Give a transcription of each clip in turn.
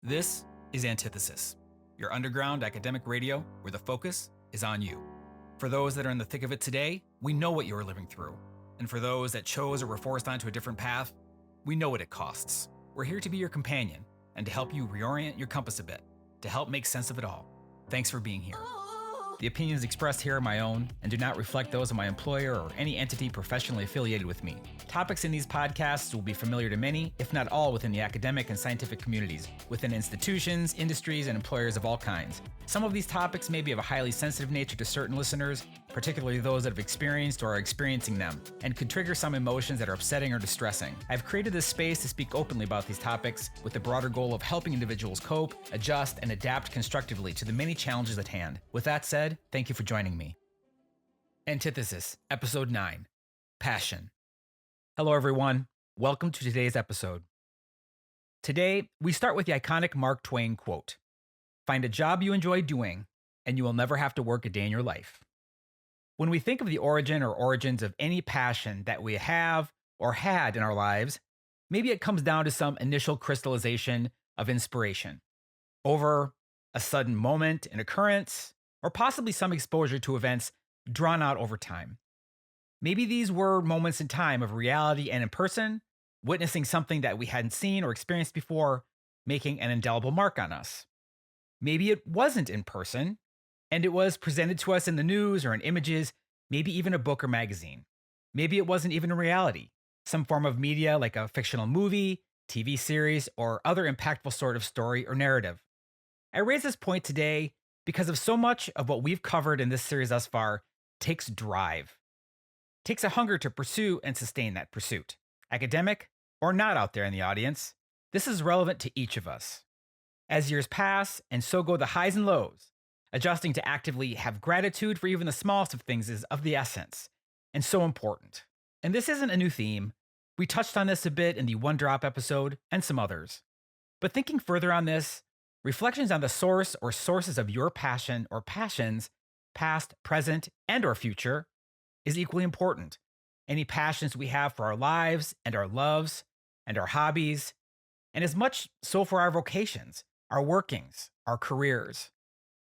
This is Antithesis, your underground academic radio where the focus is on you. For those that are in the thick of it today, we know what you are living through. And for those that chose or were forced onto a different path, we know what it costs. We're here to be your companion and to help you reorient your compass a bit, to help make sense of it all. Thanks for being here. The opinions expressed here are my own and do not reflect those of my employer or any entity professionally affiliated with me. Topics in these podcasts will be familiar to many, if not all, within the academic and scientific communities, within institutions, industries, and employers of all kinds. Some of these topics may be of a highly sensitive nature to certain listeners, particularly those that have experienced or are experiencing them, and could trigger some emotions that are upsetting or distressing. I've created this space to speak openly about these topics with the broader goal of helping individuals cope, adjust, and adapt constructively to the many challenges at hand. With that said, thank you for joining me. Antithesis, Episode 9, Passion. Hello everyone, welcome to today's episode. Today, we start with the iconic Mark Twain quote, "Find a job you enjoy doing, and you will never have to work a day in your life." When we think of the origin or origins of any passion that we have or had in our lives, maybe it comes down to some initial crystallization of inspiration over a sudden moment, an occurrence, or possibly some exposure to events drawn out over time. Maybe these were moments in time of reality and in person, witnessing something that we hadn't seen or experienced before, making an indelible mark on us. Maybe it wasn't in person, and it was presented to us in the news or in images, maybe even a book or magazine. Maybe it wasn't even a reality, some form of media like a fictional movie, TV series, or other impactful sort of story or narrative. I raise this point today because of so much of what we've covered in this series thus far takes drive, takes a hunger to pursue and sustain that pursuit. Academic or not out there in the audience, this is relevant to each of us. As years pass, and so go the highs and lows, adjusting to actively have gratitude for even the smallest of things is of the essence, and so important. And this isn't a new theme. We touched on this a bit in the One Drop episode and some others. But thinking further on this, reflections on the source or sources of your passion or passions, past, present, and or future, is equally important. Any passions we have for our lives and our loves and our hobbies, and as much so for our vocations, our workings, our careers.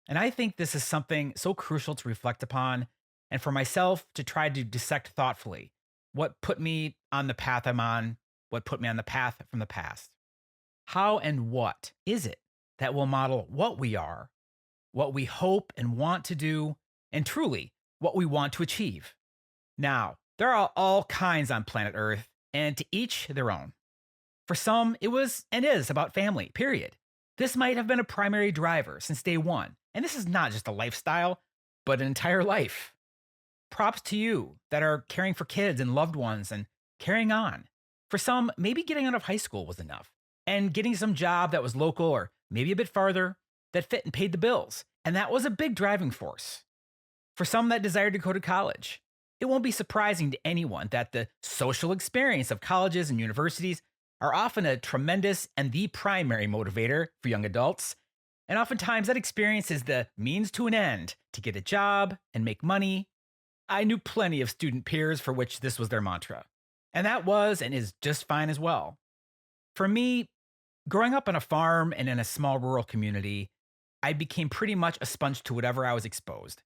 And I think this is something so crucial to reflect upon, and for myself to try to dissect thoughtfully what put me on the path I'm on, what put me on the path from the past. How and what is it that will model what we are, what we hope and want to do, and truly what we want to achieve? Now, there are all kinds on planet Earth, and to each their own. For some, it was and is about family, period. This might have been a primary driver since day one, and this is not just a lifestyle, but an entire life. Props to you that are caring for kids and loved ones and carrying on. For some, maybe getting out of high school was enough, and getting some job that was local or maybe a bit farther that fit and paid the bills, and that was a big driving force. For some that desired to go to college, it won't be surprising to anyone that the social experience of colleges and universities are often a tremendous and the primary motivator for young adults. And oftentimes that experience is the means to an end to get a job and make money. I knew plenty of student peers for which this was their mantra. And that was and is just fine as well. For me, growing up on a farm and in a small rural community, I became pretty much a sponge to whatever I was exposed.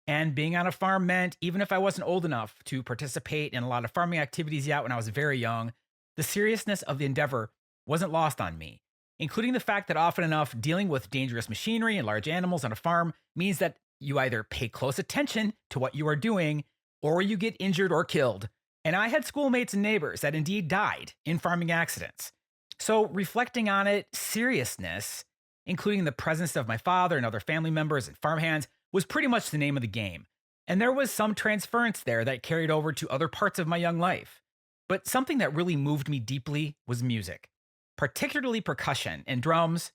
And being on a farm meant, even if I wasn't old enough to participate in a lot of farming activities yet when I was very young, the seriousness of the endeavor wasn't lost on me, including the fact that often enough dealing with dangerous machinery and large animals on a farm means that you either pay close attention to what you are doing or you get injured or killed. And I had schoolmates and neighbors that indeed died in farming accidents. So reflecting on it, seriousness, including the presence of my father and other family members and farmhands, was pretty much the name of the game. And there was some transference there that carried over to other parts of my young life. But something that really moved me deeply was music, particularly percussion and drums.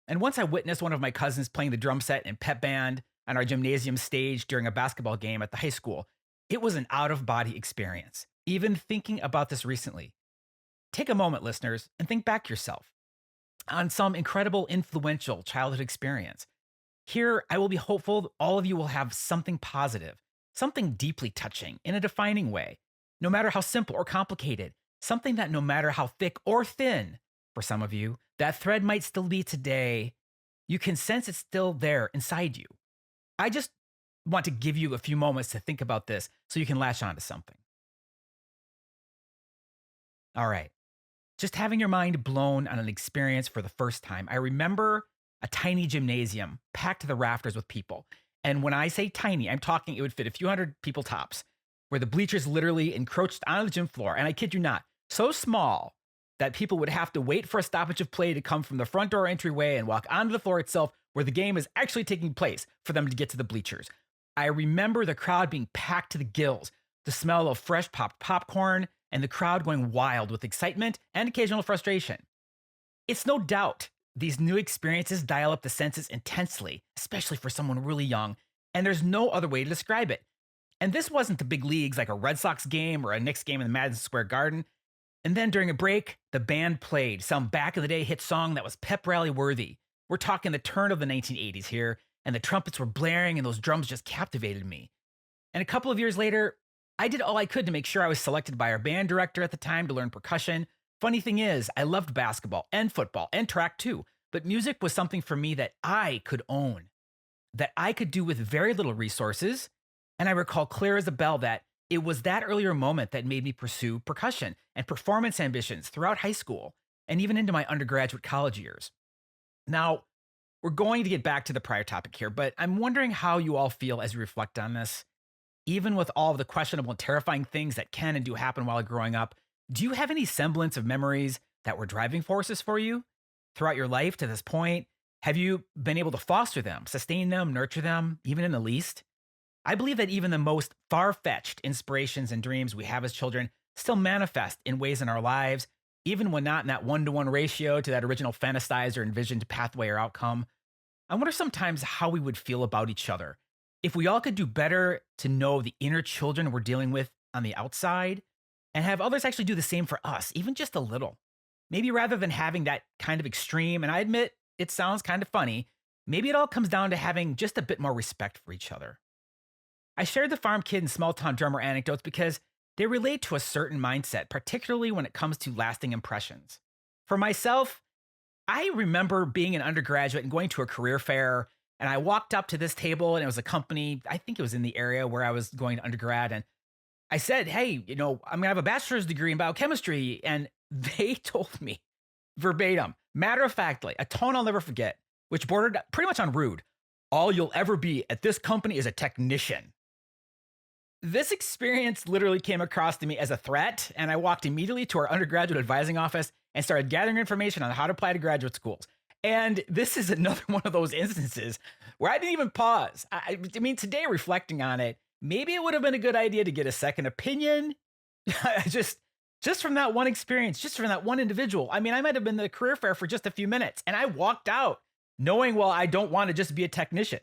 And once I witnessed one of my cousins playing the drum set and pep band on our gymnasium stage during a basketball game at the high school, it was an out-of-body experience. Even thinking about this recently. Take a moment, listeners, and think back yourself on some incredible, influential childhood experience. Here, I will be hopeful all of you will have something positive, something deeply touching in a defining way, no matter how simple or complicated, something that no matter how thick or thin, for some of you, That thread might still be today. You can sense it's still there inside you. I just want to give you a few moments to think about this so you can latch onto something. All right. Just having your mind blown on an experience for the first time. I remember a tiny gymnasium packed to the rafters with people. And when I say tiny, I'm talking it would fit a few hundred people tops, where the bleachers literally encroached onto the gym floor. And I kid you not, so small that people would have to wait for a stoppage of play to come from the front door entryway and walk onto the floor itself where the game is actually taking place for them to get to the bleachers. I remember the crowd being packed to the gills, the smell of fresh popped popcorn, and the crowd going wild with excitement and occasional frustration. It's no doubt these new experiences dial up the senses intensely, especially for someone really young, and there's no other way to describe it. And this wasn't the big leagues like a Red Sox game or a Knicks game in the Madison Square Garden. And then during a break, the band played some back in the day hit song that was pep rally worthy. We're talking the turn of the 1980s here, and the trumpets were blaring and those drums just captivated me. And a couple of years later, I did all I could to make sure I was selected by our band director at the time to learn percussion. Funny thing is, I loved basketball and football and track too, but music was something for me that I could own, that I could do with very little resources. And I recall clear as a bell that it was that earlier moment that made me pursue percussion and performance ambitions throughout high school and even into my undergraduate college years. Now, we're going to get back to the prior topic here, but I'm wondering how you all feel as you reflect on this. Even with all of the questionable and terrifying things that can and do happen while growing up, do you have any semblance of memories that were driving forces for you throughout your life to this point? Have you been able to foster them, sustain them, nurture them, even in the least? I believe that even the most far-fetched inspirations and dreams we have as children still manifest in ways in our lives, even when not in that one-to-one ratio to that original fantasized or envisioned pathway or outcome. I wonder sometimes how we would feel about each other if we all could do better to know the inner children we're dealing with on the outside and have others actually do the same for us, even just a little. Maybe rather than having that kind of extreme, and I admit it sounds kind of funny, maybe it all comes down to having just a bit more respect for each other. I shared the farm kid and small town drummer anecdotes because they relate to a certain mindset, particularly when it comes to lasting impressions. For myself, I remember being an undergraduate and going to a career fair, and I walked up to this table and it was a company, I think it was in the area where I was going to undergrad. And I said, hey, I'm going to have a bachelor's degree in biochemistry. And they told me verbatim, matter of factly, a tone I'll never forget, which bordered pretty much on rude. All you'll ever be at this company is a technician. This experience literally came across to me as a threat, and I walked immediately to our undergraduate advising office and started gathering information on how to apply to graduate schools. And this is another one of those instances where I didn't even pause. I mean, today reflecting on it, maybe it would have been a good idea to get a second opinion. just from that one experience, just from that one individual. I mean, I might have been at the career fair for just a few minutes, and I walked out knowing, well, I don't want to just be a technician.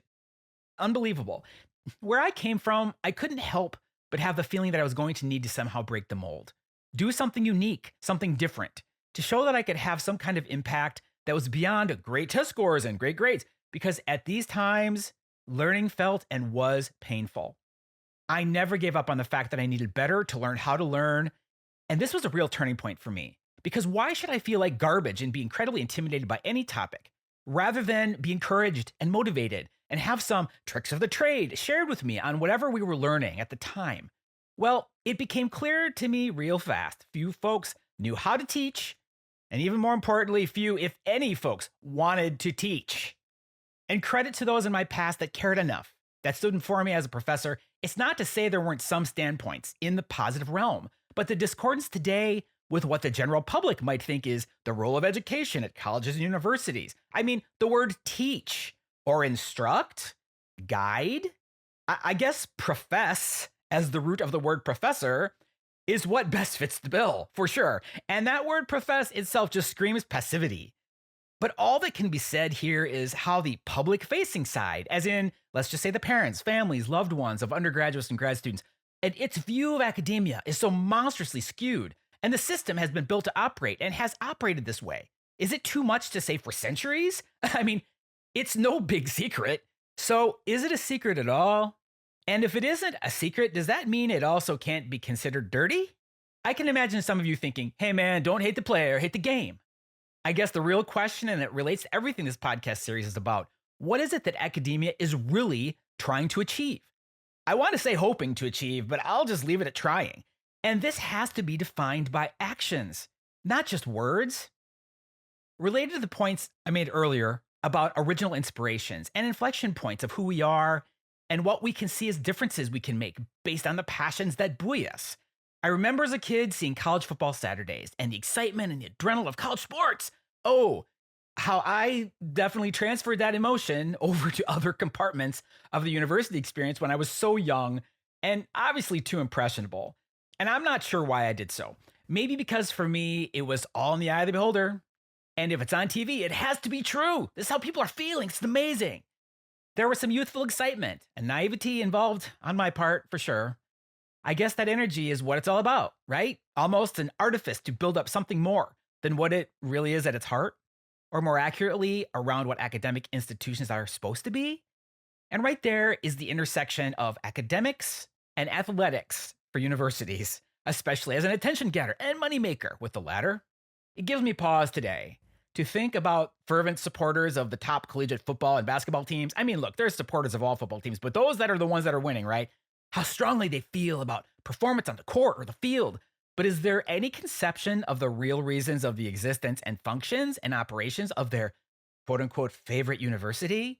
Unbelievable. Where I came from, I couldn't help but have the feeling that I was going to need to somehow break the mold, do something unique, something different, to show that I could have some kind of impact that was beyond great test scores and great grades, because at these times, learning felt and was painful. I never gave up on the fact that I needed better to learn how to learn, and this was a real turning point for me, because why should I feel like garbage and be incredibly intimidated by any topic, rather than be encouraged and motivated and have some tricks of the trade shared with me on whatever we were learning at the time? Well, it became clear to me real fast. Few folks knew how to teach, and even more importantly, few, if any, folks wanted to teach. And credit to those in my past that cared enough, that stood in for me as a professor. It's not to say there weren't some standpoints in the positive realm, but the discordance today with what the general public might think is the role of education at colleges and universities. I mean, the word teach or instruct, guide, I guess profess as the root of the word professor is what best fits the bill, for sure. And that word profess itself just screams passivity. But all that can be said here is how the public-facing side, as in, let's just say the parents, families, loved ones of undergraduates and grad students, and its view of academia is so monstrously skewed, and the system has been built to operate and has operated this way. Is it too much to say for centuries? I mean, it's no big secret. So is it a secret at all? And if it isn't a secret, does that mean it also can't be considered dirty? I can imagine some of you thinking, hey man, don't hate the player, hate the game. I guess the real question, and it relates to everything this podcast series is about, what is it that academia is really trying to achieve? I want to say hoping to achieve, but I'll just leave it at trying. And this has to be defined by actions, not just words. Related to the points I made earlier about original inspirations and inflection points of who we are and what we can see as differences we can make based on the passions that buoy us. I remember as a kid seeing college football Saturdays and the excitement and the adrenaline of college sports. Oh, how I definitely transferred that emotion over to other compartments of the university experience when I was so young and obviously too impressionable. And I'm not sure why I did so. Maybe because for me, it was all in the eye of the beholder. And if it's on TV, it has to be true. This is how people are feeling. It's amazing. There was some youthful excitement and naivety involved on my part, for sure. I guess that energy is what it's all about, right? Almost an artifice to build up something more than what it really is at its heart, or more accurately, around what academic institutions are supposed to be. And right there is the intersection of academics and athletics for universities, especially as an attention getter and moneymaker with the latter. It gives me pause today to think about fervent supporters of the top collegiate football and basketball teams. I mean, look, there's supporters of all football teams, but those that are the ones that are winning, right? How strongly they feel about performance on the court or the field. But is there any conception of the real reasons of the existence and functions and operations of their quote unquote favorite university?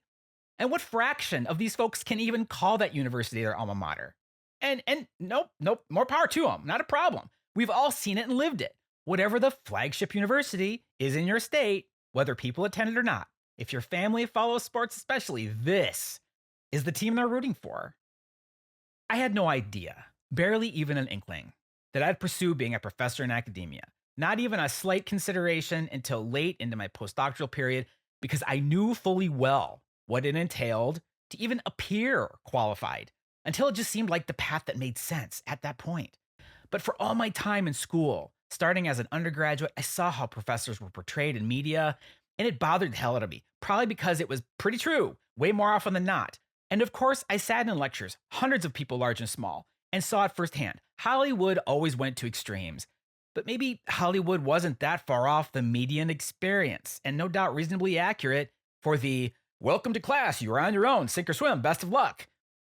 And what fraction of these folks can even call that university their alma mater? And nope, more power to them. Not a problem. We've all seen it and lived it. Whatever the flagship university is in your state, whether people attend it or not, if your family follows sports especially, this is the team they're rooting for. I had no idea, barely even an inkling, that I'd pursue being a professor in academia. Not even a slight consideration until late into my postdoctoral period, because I knew fully well what it entailed to even appear qualified, until it just seemed like the path that made sense at that point. But for all my time in school, starting as an undergraduate, I saw how professors were portrayed in media, and it bothered the hell out of me, probably because it was pretty true, way more often than not. And of course, I sat in lectures, hundreds of people large and small, and saw it firsthand. Hollywood always went to extremes. But maybe Hollywood wasn't that far off the median experience, and no doubt reasonably accurate for the welcome to class, you're on your own, sink or swim, best of luck.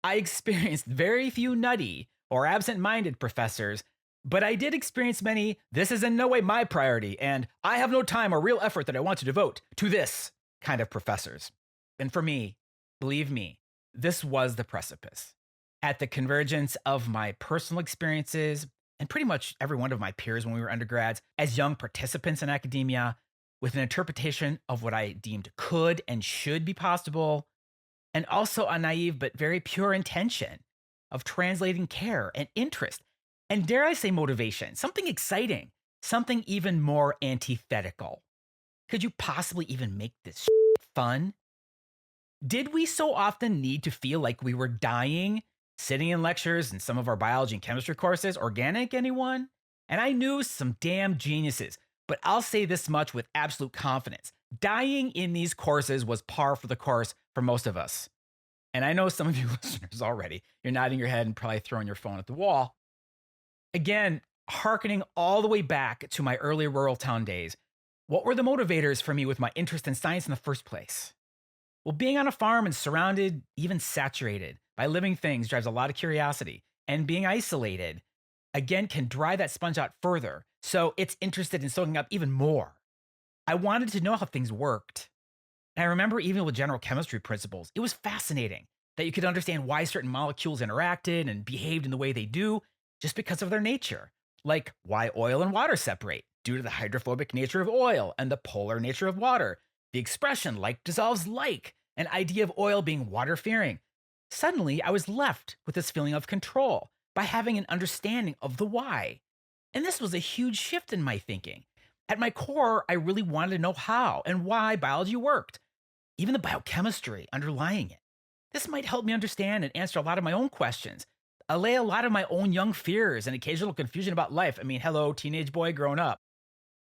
I experienced very few nutty or absent-minded professors, but I did experience many, this is in no way my priority, and I have no time or real effort that I want to devote to this kind of professors. And for me, believe me, this was the precipice. At the convergence of my personal experiences and pretty much every one of my peers when we were undergrads as young participants in academia, with an interpretation of what I deemed could and should be possible, and also a naive but very pure intention of translating care and interest, and dare I say motivation, something exciting, something even more antithetical. Could you possibly even make this fun? Did we so often need to feel like we were dying, sitting in lectures and some of our biology and chemistry courses? Organic, anyone? And I knew some damn geniuses, but I'll say this much with absolute confidence. Dying in these courses was par for the course for most of us. And I know some of you listeners already. You're nodding your head and probably throwing your phone at the wall. Again, hearkening all the way back to my early rural town days, what were the motivators for me with my interest in science in the first place? Well, being on a farm and surrounded, even saturated by living things drives a lot of curiosity. And being isolated, again, can dry that sponge out further. So it's interested in soaking up even more. I wanted to know how things worked. And I remember even with general chemistry principles, it was fascinating that you could understand why certain molecules interacted and behaved in the way they do just because of their nature. Like why oil and water separate due to the hydrophobic nature of oil and the polar nature of water. The expression like dissolves like, an idea of oil being water-fearing. Suddenly, I was left with this feeling of control by having an understanding of the why. And this was a huge shift in my thinking. At my core, I really wanted to know how and why biology worked, even the biochemistry underlying it. This might help me understand and answer a lot of my own questions, allay a lot of my own young fears and occasional confusion about life. I mean, hello, teenage boy growing up.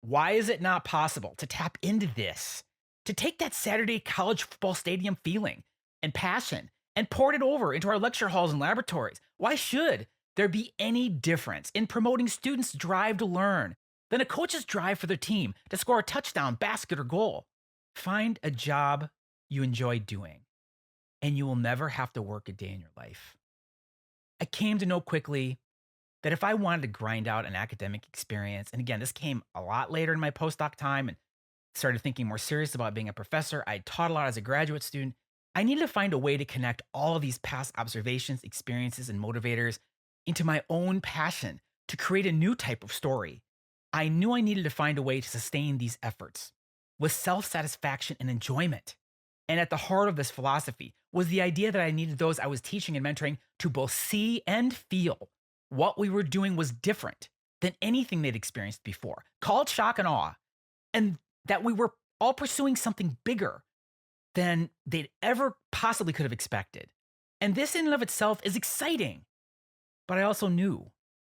Why is it not possible to tap into this? To take that Saturday college football stadium feeling and passion and pour it over into our lecture halls and laboratories? Why should there be any difference in promoting students' drive to learn than a coach's drive for their team to score a touchdown, basket, or goal. Find a job you enjoy doing, and you will never have to work a day in your life. I came to know quickly that if I wanted to grind out an academic experience, and again, this came a lot later in my postdoc time and started thinking more serious about being a professor. I taught a lot as a graduate student. I needed to find a way to connect all of these past observations, experiences, and motivators into my own passion to create a new type of story. I knew I needed to find a way to sustain these efforts with self-satisfaction and enjoyment. And at the heart of this philosophy was the idea that I needed those I was teaching and mentoring to both see and feel what we were doing was different than anything they'd experienced before, called shock and awe, and that we were all pursuing something bigger than they'd ever possibly could have expected. And this in and of itself is exciting. But I also knew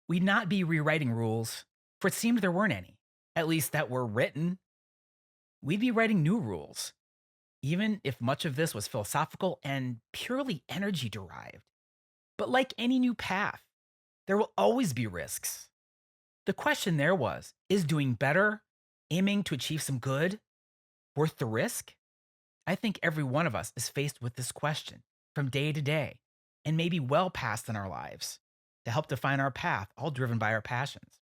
we'd not be rewriting rules, for it seemed there weren't any, at least that were written. We'd be writing new rules, even if much of this was philosophical and purely energy derived. But like any new path, there will always be risks. The question there was, is doing better, aiming to achieve some good, worth the risk? I think every one of us is faced with this question from day to day, and maybe well past in our lives, to help define our path, all driven by our passions.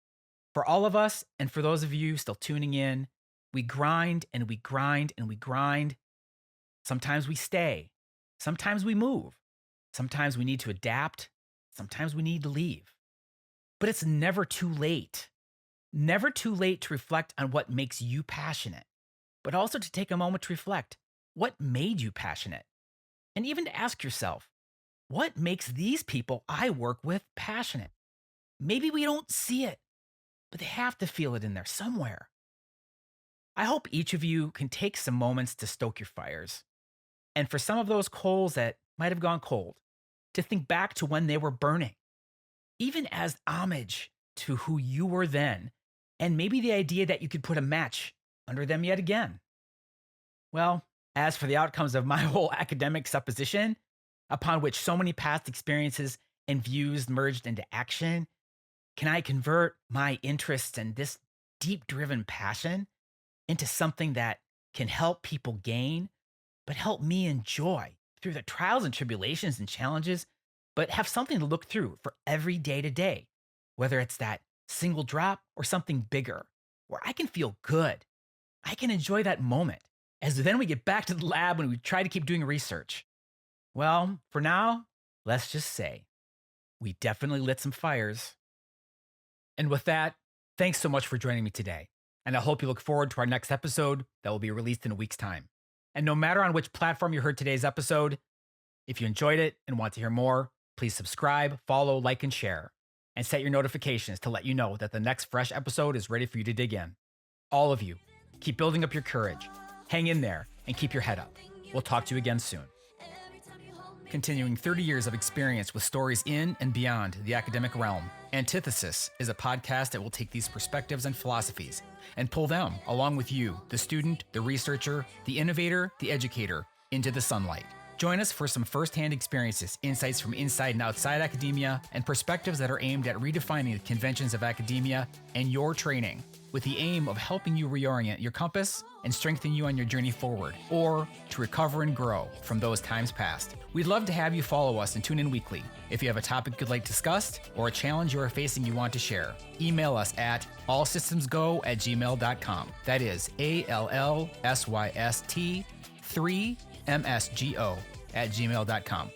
For all of us, and for those of you still tuning in, we grind and we grind and we grind. Sometimes we stay. Sometimes we move. Sometimes we need to adapt. Sometimes we need to leave. But it's never too late. Never too late to reflect on what makes you passionate, but also to take a moment to reflect what made you passionate. And even to ask yourself, what makes these people I work with passionate? Maybe we don't see it, but they have to feel it in there somewhere. I hope each of you can take some moments to stoke your fires. And for some of those coals that might have gone cold, to think back to when they were burning, even as homage to who you were then, and maybe the idea that you could put a match under them yet again. Well, as for the outcomes of my whole academic supposition, upon which so many past experiences and views merged into action, can I convert my interests and this deep-driven passion into something that can help people gain, but help me enjoy through the trials and tribulations and challenges, but have something to look through for every day to day, whether it's that single drop or something bigger, where I can feel good. I can enjoy that moment as then we get back to the lab and we try to keep doing research. Well, for now, let's just say we definitely lit some fires. And with that, thanks so much for joining me today. And I hope you look forward to our next episode that will be released in a week's time. And no matter on which platform you heard today's episode, if you enjoyed it and want to hear more, please subscribe, follow, like, and share. And set your notifications to let you know that the next fresh episode is ready for you to dig in. All of you, keep building up your courage, hang in there, and keep your head up. We'll talk to you again soon. Continuing 30 years of experience with stories in and beyond the academic realm, Antithesis is a podcast that will take these perspectives and philosophies and pull them, along with you, the student, the researcher, the innovator, the educator, into the sunlight. Join us for some firsthand experiences, insights from inside and outside academia, and perspectives that are aimed at redefining the conventions of academia and your training, with the aim of helping you reorient your compass and strengthen you on your journey forward, or to recover and grow from those times past. We'd love to have you follow us and tune in weekly. If you have a topic you'd like discussed or a challenge you are facing you want to share, email us at allsystemsgo@gmail.com. That is ALLSYST3MSGO@gmail.com.